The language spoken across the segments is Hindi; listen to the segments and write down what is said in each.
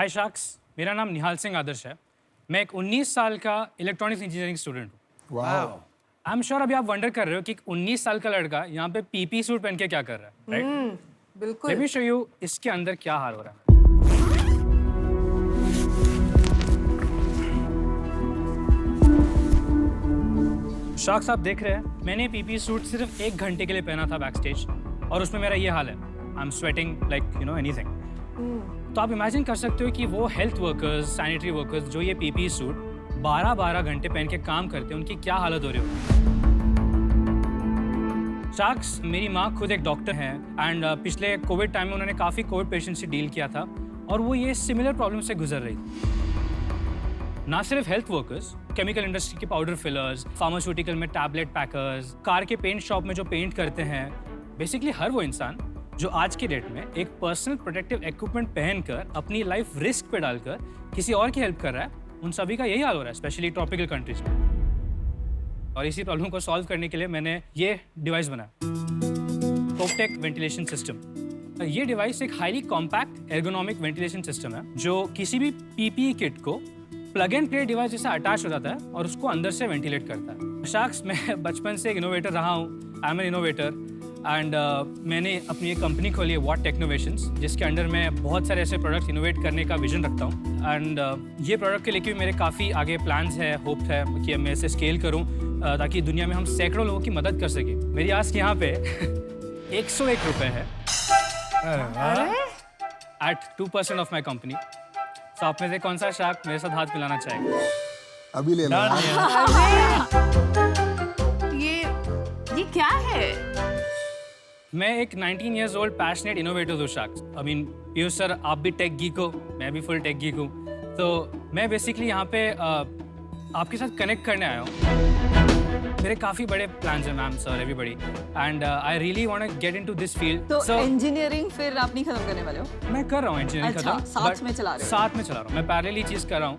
हाय शाक्स, मेरा नाम निहाल सिंह आदर्श है। मैं एक 19 साल का इलेक्ट्रॉनिक्स इंजीनियरिंग स्टूडेंट हूँ। आई एम श्योर अभी आप वंडर कर रहे हो कि एक 19 साल का लड़का यहाँ पे पीपी सूट पहन के क्या कर रहा है, राइट? बिल्कुल। लेट मी शो यू इसके अंदर क्या हाल हो रहा है। शाक्स, आप देख रहे हैं मैंने पीपी सूट सिर्फ 1 घंटे के लिए पहना था बैक स्टेज और उसमें मेरा ये हाल है। I am sweating like you know anything. तो आप इमेजिन कर सकते हो कि वो हेल्थ वर्कर्स, सैनिटरी वर्कर्स जो ये पीपी सूट 12-12 घंटे पहन के काम करते हैं, उनकी क्या हालत हो रही होगी। शाक्स, मेरी माँ खुद एक डॉक्टर है एंड पिछले कोविड टाइम में उन्होंने काफ़ी कोविड पेशेंट से डील किया था और वो ये सिमिलर प्रॉब्लम से गुजर रही थी। ना सिर्फ हेल्थ वर्कर्स, केमिकल इंडस्ट्री के पाउडर फिलर्स, फार्मास्यूटिकल में टैबलेट पैकर्स, कार के पेंट शॉप में जो पेंट करते हैं, बेसिकली हर वो इंसान जो आज के डेट में एक पर्सनल प्रोटेक्टिव इक्विपमेंट पहनकर अपनी लाइफ रिस्क पे डालकर किसी और की हेल्प कर रहा है, उन सभी का यही हाल हो रहा है, स्पेशली ट्रॉपिकल कंट्रीज में। और इसी प्रॉब्लम को सॉल्व करने के लिए मैंने ये डिवाइस बनाया, टोपटेक वेंटिलेशन सिस्टम। ये डिवाइस एक highly compact ergonomic ventilation system है जो किसी भी पीपीई किट को प्लग एंड प्ले डिवाइस जैसा अटैच हो जाता है और उसको अंदर से वेंटिलेट करता है। शाक्स, मैं बचपन से एक इनोवेटर रहा हूँ। I am N innovator and मैंने अपनी एक कंपनी खोली है, वॉट टेक्नोवेशंस, जिसके अंडर मैं बहुत सारे ऐसे प्रोडक्ट्स इनोवेट करने का विजन रखता हूँ। एंड ये प्रोडक्ट के लेके भी मेरे काफ़ी आगे प्लान्स है, होप है कि मैं इसे स्केल करूँ ताकि दुनिया में हम सैकड़ों लोगों की मदद कर सकें। मेरी आस्क यहाँ पे 101 रुपये है एट 2% ऑफ माई कंपनी। तो आप में से कौन सा शार्क मेरे साथ हाथ मिलाना चाहेगा? अभी ले लो। ये क्या है? मैं एक 19 years old पैशनेट इनोवेटर हूँ sacks. I mean Piyush sir, आप भी टेक गीक हो, मैं भी फुल टेक गीक हूँ। तो मैं बेसिकली यहाँ पे आपके साथ कनेक्ट करने आया हूँ। मेरे काफ़ी बड़े प्लान्स हैं ma'am, sir, everybody, and I really want to get into this field. तो इंजीनियरिंग फिर आप नहीं खत्म करने वाले हो? मैं कर रहा हूँ इंजीनियरिंग अच्छा, खत्म। साथ में चला रहे हो? साथ में चला रहा हूँ, मैं पैरेलली चीज़ कर रहा हूँ।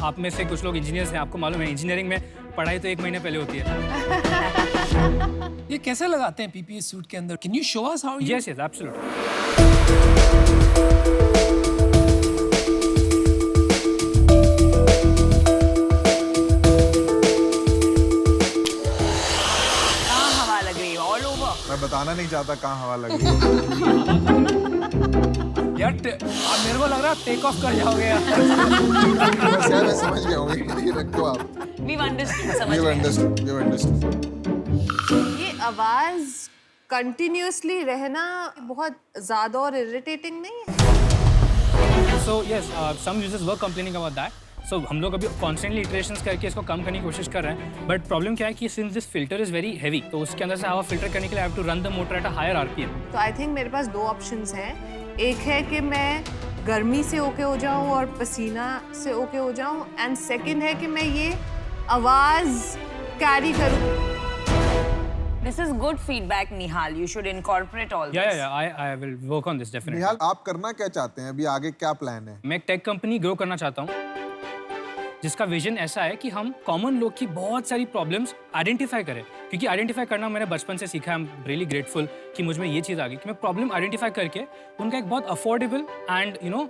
आप में से कुछ लोग इंजीनियर्स हैं, आपको मालूम है इंजीनियरिंग में पढ़ाई तो 1 महीने पहले होती है। ये कैसे लगाते हैं पीपीई सूट के अंदर? Can you show us how? Yes yes, absolutely. कहाँ हवा लग रही है? All over? मैं बताना नहीं चाहता कहाँ हवा लगी है। यार अब मेरे को लग रहा है टेक ऑफ कर जाओगे यार। मैं समझ गया हूँ, ये रखो आप। We've understood, समझ You've गए। understood, you've understood. ये आवाज कंटिन्यूअसली रहना बहुत ज्यादा और इरिटेटिंग नहीं है? So yes, some users were complaining about that. So हम लोग अभी कॉन्स्टेंटली इटरेशंस करके इसको कम करने की कोशिश कर रहे हैं। बट प्रॉब्लम क्या है कि since this filter is very heavy, तो उसके अंदर से हवा फिल्टर करने के लिए I have to run the motor at a higher RPM. तो आई थिंक मेरे पास 2 ऑप्शंस हैं। एक है कि मैं गर्मी से ओके हो जाऊं और पसीना से ओके हो जाऊं, एंड सेकंड है कि मैं ये आवाज कैरी करूं। This is good feedback, Nihal. You should incorporate all this. Yeah, I will work on this definitely. निहाल, आप करना क्या चाहते हैं? अभी आगे क्या प्लान है? मैं एक टेक कंपनी ग्रो करना चाहता हूँ जिसका विजन ऐसा है कि हम कॉमन लोग की बहुत सारी प्रॉब्लम्स आइडेंटिफाई करें, क्योंकि आइडेंटिफाई करना मैंने बचपन से सीखा है। आई एम रियली ग्रेटफुल कि मुझ में ये चीज़ आ गई कि मैं प्रॉब्लम आइडेंटिफाई करके उनका एक बहुत affordable and you know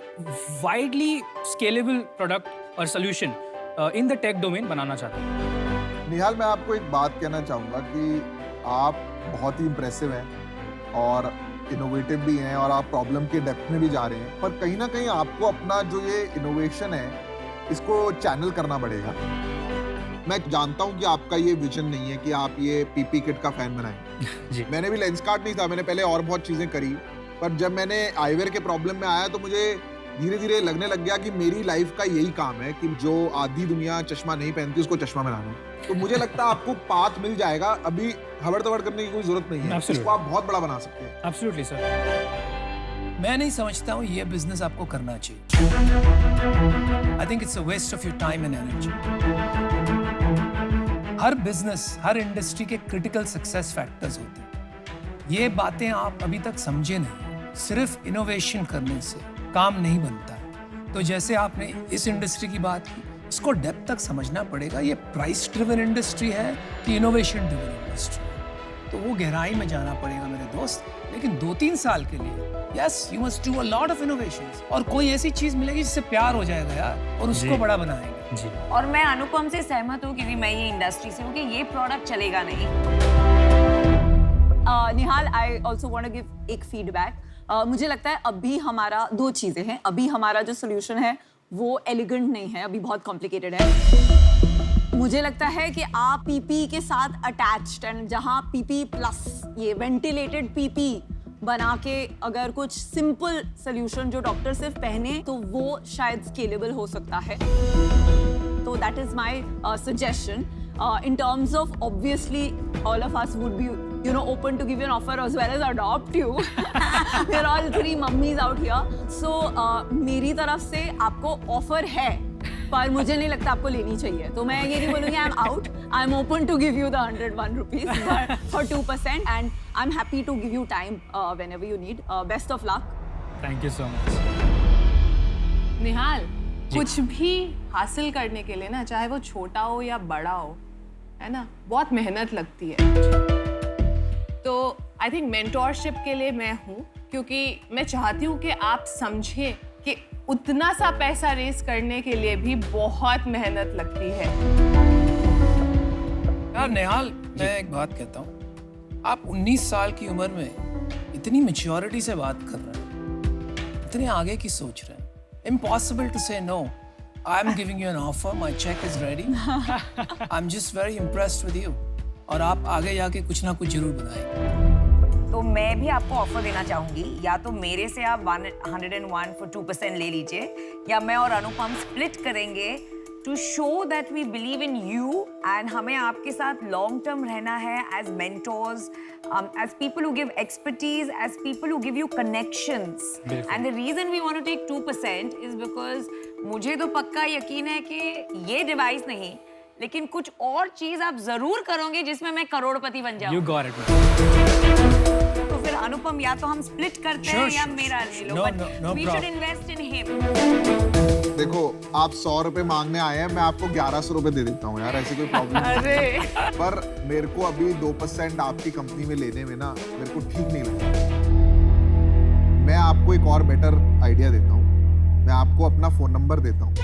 widely scalable product और solution in the tech domain बनाना चाहता हूँ। निहाल, मैं आपको एक बात कहना चाहूँगा कि आप बहुत ही इम्प्रेसिव हैं और इनोवेटिव भी हैं और आप प्रॉब्लम के डेप्थ में भी जा रहे हैं, पर कहीं ना कहीं आपको अपना जो ये इनोवेशन है इसको चैनल करना पड़ेगा। मैं जानता हूँ कि आपका ये विजन नहीं है कि आप ये पीपी किट का फैन बनाएं। जी। मैंने भी लेंसकार्ट नहीं था, मैंने पहले और बहुत चीज़ें करी, पर जब मैंने आईवेयर के प्रॉब्लम में आया तो मुझे धीरे धीरे लगने लग गया कि मेरी लाइफ का यही काम है कि जो आधी दुनिया चश्मा नहीं पहनती उसको चश्मा बनाना। तो मुझे लगता है आपको पाथ मिल जाएगा, अभी हबड़ तबड़ करने की कोई जरूरत नहीं है। इसको आप बहुत बड़ा बना सकते हैं। Absolutely sir. मैं नहीं समझता हूँ ये बिजनेस आपको करना चाहिए। I think it's a waste of your time and energy. हर बिजनेस, हर इंडस्ट्री के क्रिटिकल सक्सेस फैक्टर्स होते हैं। ये बातें आप अभी तक समझे नहीं। सिर्फ इनोवेशन करने से काम नहीं बनता है। तो जैसे आपने इस इंडस्ट्री की बात की, इसको डेप्थ तक समझना पड़ेगा। ये प्राइस ड्रिवन इंडस्ट्री है कि इनोवेशन ड्रिवन इंडस्ट्री? तो वो गहराई में जाना पड़ेगा मेरे दोस्त। लेकिन 2-3 साल के लिए yes you must do a lot of innovations, और कोई ऐसी चीज मिलेगी जिससे प्यार हो जाएगा यार, और उसको जी। बड़ा बनाएंगे। जी और मैं अनुपम से सहमत हूँ क्योंकि मैं ये इंडस्ट्री से हूँ कि ये प्रोडक्ट चलेगा नहीं। Nihal, I also want to give एक फीडबैक। मुझे लगता है अभी हमारा 2 चीज़ें हैं। अभी हमारा जो सोल्यूशन है वो एलिगेंट नहीं है, अभी बहुत कॉम्प्लिकेटेड है। मुझे लगता है कि आप पीपी के साथ अटैच्ड, एंड जहाँ पीपी प्लस ये वेंटिलेटेड पीपी बना के अगर कुछ सिंपल सोल्यूशन जो डॉक्टर सिर्फ पहने तो वो शायद स्केलेबल हो सकता है। तो that is my suggestion. In terms of, obviously all of us would be, you know, open to give you an offer as well as adopt you. We're all 3 mummies out here. So मेरी तरफ से आपको ऑफर है, पर मुझे नहीं लगता आपको लेनी चाहिए। तो मैं ये नहीं बोलूँगी I am out, I am open to give you the 101 rupees for 2%, and I'm happy to give you time whenever you need. Best of luck. Thank you so much. Nihal, कुछ भी हासिल करने के लिए ना, चाहे वो छोटा हो या बड़ा हो, है ना, बहुत मेहनत लगती है। तो आई थिंक मेंटोरशिप के लिए मैं हूँ, क्योंकि मैं चाहती हूँ कि आप समझें कि उतना सा पैसा रेस करने के लिए भी बहुत मेहनत लगती है। यार नेहाल, मैं एक बात कहता हूँ, आप 19 साल की उम्र में इतनी मैच्योरिटी से बात कर रहे हैं, इतने आगे की सोच रहे हैं। Impossible to say no. I'm giving you an offer. My check is ready. I'm just very impressed with you. और आप आगे जाके कुछ ना कुछ जरूर बनाएंगे। तो मैं भी आपको ऑफर देना चाहूंगी, या तो मेरे से आप 101 for 2% ले लीजिए, या मैं और अनुपम स्प्लिट करेंगे to show that we believe in you, and हमें आपके साथ लॉन्ग टर्म रहना है as mentors, as people who give expertise, as people who give you connections. And the reason we want to take 2% is because मुझे तो पक्का यकीन है कि ये डिवाइस नहीं, लेकिन कुछ और चीज आप जरूर करोगे जिसमें मैं करोड़पति बन जाऊं। You got it. तो फिर अनुपम, या तो हम स्प्लिट करते हैं या मेरा ले लो, but we should invest in him. देखो, आप 100 रुपए मांगने आए हैं, मैं आपको 1100 रुपए दे देता हूँ यार, ऐसी कोई प्रॉब्लम नहीं। पर मेरे को अभी 2% आपकी कंपनी में लेने में ना मेरे को ठीक नहीं लगता। मैं आपको एक और बेटर आइडिया देता हूँ, मैं आपको अपना फोन नंबर देता हूँ।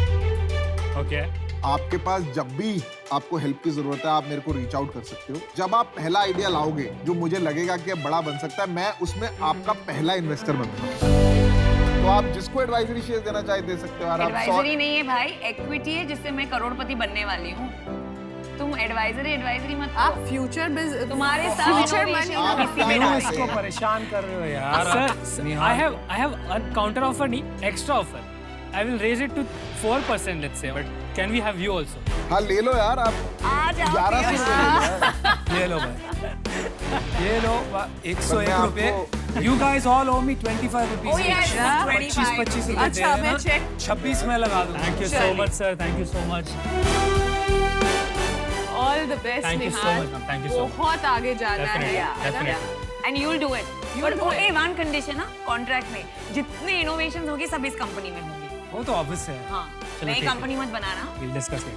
Okay. आपके पास जब भी आपको हेल्प की जरूरत है, आप मेरे को रीच आउट कर सकते हो। जब आप पहला आइडिया लाओगे जो मुझे लगेगा कि अब बड़ा बन सकता है, मैं उसमें आपका पहला इन्वेस्टर बनूंगा। तो आप जिसको एडवाइजरी शेयर देना चाहे दे सकते हो। एडवाइजरी नहीं है भाई, इक्विटी है जिससे मैं करोड़पति बनने वाली हूँ। तुम एडवाइजरी मत आप करो। फ्यूचर बिजनेस, तुम्हारे साथ फ्यूचर innovation मनी का किसी में क्यों डाल इसको परेशान कर रहे हो यार? Sir, I have a counter offer, नहीं, extra offer. I will raise it to 4%, let's say. But can we have you also? हाँ, ले लो यार आप। आ जाओ 1100 ये लो भाई, ये लो 101 रुपए। आपको- You guys all owe me 25 rupees Oh yes, each. 25. 25 रुपए अच्छा, दे मैं देना। check- 26 में लगा दूंगा। Thank you so Surely. much, sir. Thank you so much. All the best Thank you so Nihal, much, ma'am. Thank you so much. बहुत आगे जाना Definitely, है, है ना? definitely. And you will do it. You'll पर do it. वन कंडीशन ना, कॉन्ट्रैक्ट में जितने इनोवेशंस होंगे सब इस कंपनी में होंगे। वो तो ऑब्वियस है। हाँ, चलो, नई ठीक है। कंपनी मत बनाना। We'll discuss it.